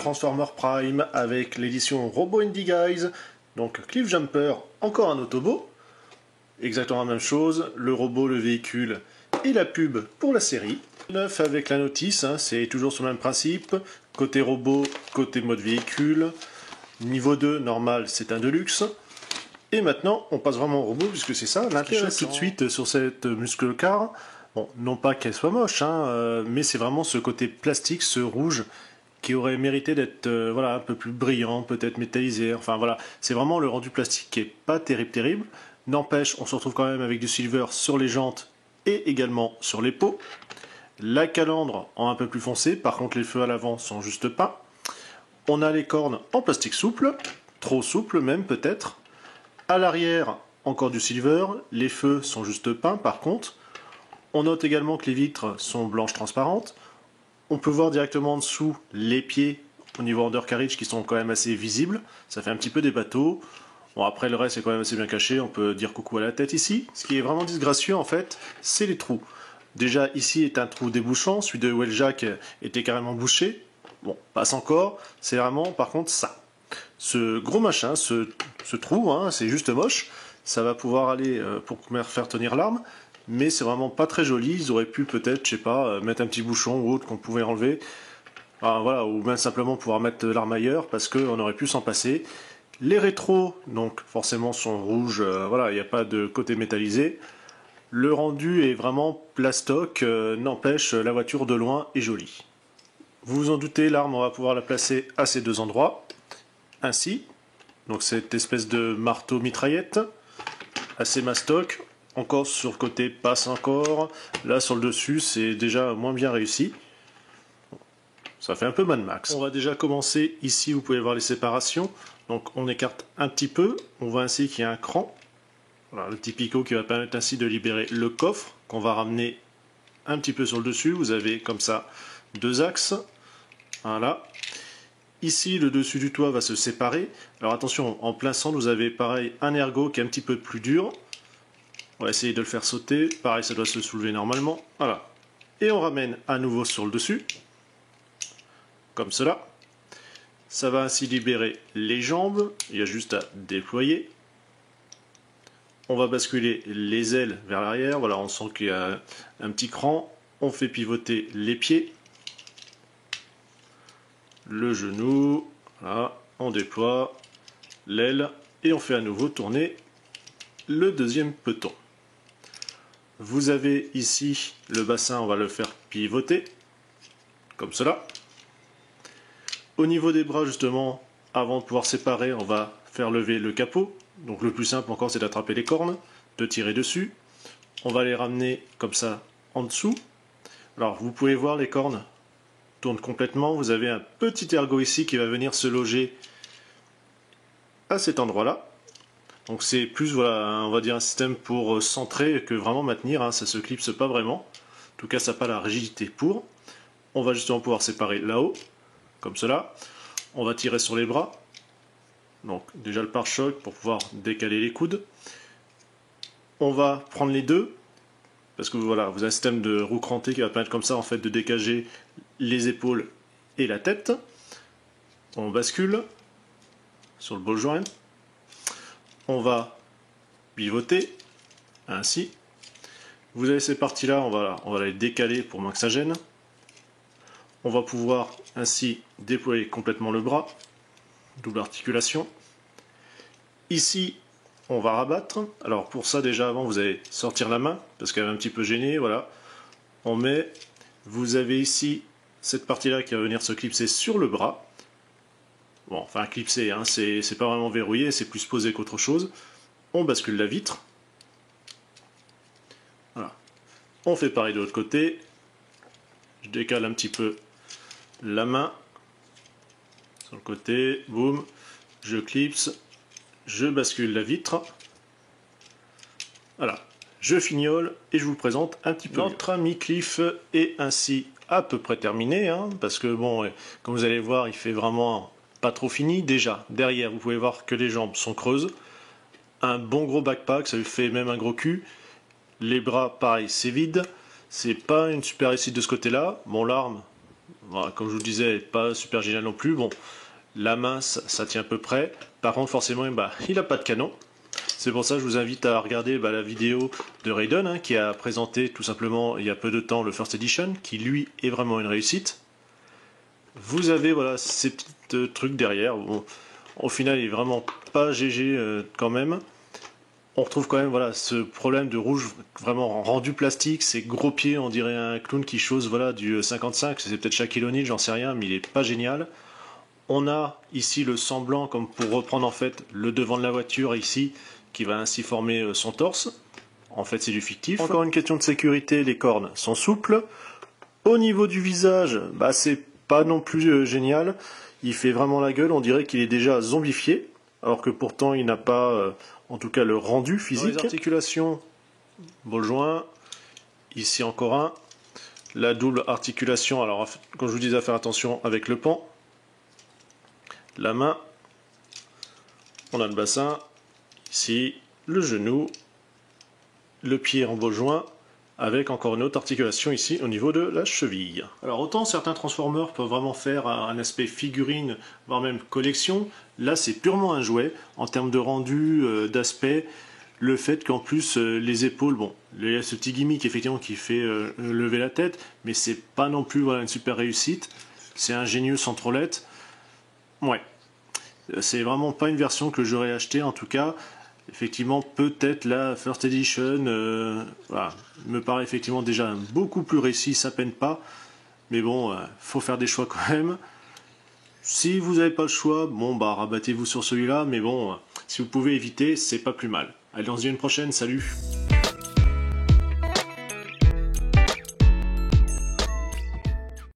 Transformer Prime avec l'édition Robo Indie Guys. Donc Cliff Jumper, encore un Autobo. Exactement la même chose, le robot, le véhicule et la pub pour la série. Neuf avec la notice, hein, c'est toujours sur le même principe. Côté robot, côté mode véhicule. Niveau 2, normal, c'est un Deluxe. Et maintenant, on passe vraiment au robot, puisque c'est ça l'intérêt tout de suite sur cette muscle car. Bon, non pas qu'elle soit moche, hein, mais c'est vraiment ce côté plastique, ce rouge, qui aurait mérité d'être voilà, un peu plus brillant, peut-être métallisé. Enfin voilà, c'est vraiment le rendu plastique qui est pas terrible. N'empêche, on se retrouve quand même avec du silver sur les jantes et également sur les pots. La calandre en un peu plus foncé, par contre les feux à l'avant sont juste peints. On a les cornes en plastique souple, trop souple même peut-être. À l'arrière, encore du silver, les feux sont juste peints par contre. On note également que les vitres sont blanches transparentes. On peut voir directement en dessous les pieds au niveau undercarriage qui sont quand même assez visibles. Ça fait un petit peu des bateaux. Bon, après le reste est quand même assez bien caché. On peut dire coucou à la tête ici. Ce qui est vraiment disgracieux en fait, c'est les trous. Déjà ici est un trou débouchant. Celui de Wheeljack était carrément bouché. Bon, passe encore. C'est vraiment par contre ça. Ce gros machin, ce trou, hein, c'est juste moche. Ça va pouvoir aller pour faire tenir l'arme. Mais c'est vraiment pas très joli. Ils auraient pu peut-être, je sais pas, mettre un petit bouchon ou autre qu'on pouvait enlever. Enfin, voilà, ou même simplement pouvoir mettre l'arme ailleurs parce qu'on aurait pu s'en passer. Les rétros, donc forcément, sont rouges. Voilà, il n'y a pas de côté métallisé. Le rendu est vraiment plastoc. N'empêche, la voiture de loin est jolie. Vous vous en doutez, l'arme, on va pouvoir la placer à ces deux endroits. Ainsi. Donc cette espèce de marteau mitraillette. Assez mastoc. Encore sur le côté passe encore. Là sur le dessus c'est déjà moins bien réussi. Ça fait un peu Mad Max. On va déjà commencer ici, vous pouvez voir les séparations. Donc on écarte un petit peu. On voit ainsi qu'il y a un cran. Voilà, le petit picot qui va permettre ainsi de libérer le coffre qu'on va ramener un petit peu sur le dessus. Vous avez comme ça deux axes. Voilà. Ici le dessus du toit va se séparer. Alors attention, en plein centre vous avez pareil un ergot qui est un petit peu plus dur. On va essayer de le faire sauter. Pareil, ça doit se soulever normalement. Voilà. Et on ramène à nouveau sur le dessus. Comme cela. Ça va ainsi libérer les jambes. Il y a juste à déployer. On va basculer les ailes vers l'arrière. Voilà, on sent qu'il y a un petit cran. On fait pivoter les pieds. Le genou. Voilà. On déploie l'aile. Et on fait à nouveau tourner le deuxième peloton. Vous avez ici le bassin, on va le faire pivoter, comme cela. Au niveau des bras, justement, avant de pouvoir séparer, on va faire lever le capot. Donc le plus simple encore, c'est d'attraper les cornes, de tirer dessus. On va les ramener comme ça en dessous. Alors vous pouvez voir, les cornes tournent complètement. Vous avez un petit ergot ici qui va venir se loger à cet endroit-là. Donc c'est plus, voilà, on va dire un système pour centrer que vraiment maintenir, hein, ça se clipse pas vraiment. En tout cas, ça n'a pas la rigidité pour. On va justement pouvoir séparer là-haut, comme cela. On va tirer sur les bras. Donc déjà le pare-choc pour pouvoir décaler les coudes. On va prendre les deux, parce que voilà, vous avez un système de roue crantée qui va permettre comme ça en fait de dégager les épaules et la tête. On bascule sur le ball joint. On va pivoter, ainsi. Vous avez ces parties-là, on va les décaler pour moins que ça gêne. On va pouvoir ainsi déployer complètement le bras, double articulation. Ici, on va rabattre. Alors pour ça, déjà avant, vous allez sortir la main, parce qu'elle est un petit peu gênée, voilà. On met, vous avez ici cette partie-là qui va venir se clipser sur le bras. Bon, enfin clipser, hein, c'est pas vraiment verrouillé, c'est plus posé qu'autre chose. On bascule la vitre. Voilà. On fait pareil de l'autre côté. Je décale un petit peu la main sur le côté. Boum. Je clipse. Je bascule la vitre. Voilà. Je fignole et je vous présente un petit peu. Notre ami Cliff est ainsi à peu près terminé, hein, parce que bon, comme vous allez voir, il fait vraiment pas trop fini. Déjà, derrière, vous pouvez voir que les jambes sont creuses. Un bon gros backpack, ça lui fait même un gros cul. Les bras, pareil, c'est vide. C'est pas une super réussite de ce côté-là. Bon, l'arme, Voilà, comme je vous le disais, pas super génial non plus. Bon, la main, ça tient à peu près. Par contre, forcément, bah, il n'a pas de canon. C'est pour ça que je vous invite à regarder la vidéo de Raiden, hein, qui a présenté tout simplement il y a peu de temps le First Edition, qui lui est vraiment une réussite. Vous avez voilà ces petits trucs derrière. Bon, au final, il est vraiment pas GG quand même. On retrouve quand même voilà ce problème de rouge vraiment rendu plastique, ces gros pieds, on dirait un clown qui chose voilà du 55, c'est peut-être Shaquille O'Neal, j'en sais rien, mais il est pas génial. On a ici le semblant comme pour reprendre en fait le devant de la voiture ici, qui va ainsi former son torse. En fait c'est du fictif. Encore une question de sécurité, les cornes sont souples. Au niveau du visage, bah c'est pas non plus génial. Il fait vraiment la gueule, on dirait qu'il est déjà zombifié, alors que pourtant il n'a pas, en tout cas, le rendu physique. Dans les articulations, bol joint, ici encore un. La double articulation, alors comme je vous disais, à faire attention avec le pan. La main, on a le bassin, ici, le genou, le pied en bol joint, avec encore une autre articulation ici au niveau de la cheville. Alors autant certains Transformers peuvent vraiment faire un aspect figurine, voire même collection, là c'est purement un jouet, en termes de rendu, d'aspect, le fait qu'en plus les épaules, bon, il y a ce petit gimmick effectivement qui fait lever la tête, mais c'est pas non plus voilà, une super réussite, c'est ingénieux sans trollette, ouais. C'est vraiment pas une version que j'aurais acheté en tout cas. Effectivement, peut-être la First Edition voilà, me paraît effectivement déjà beaucoup plus réussi, ça peine pas. Mais bon, faut faire des choix quand même. Si vous n'avez pas le choix, bon bah rabattez-vous sur celui-là. Mais bon, si vous pouvez éviter, c'est pas plus mal. Allez, on se dit à une prochaine, salut!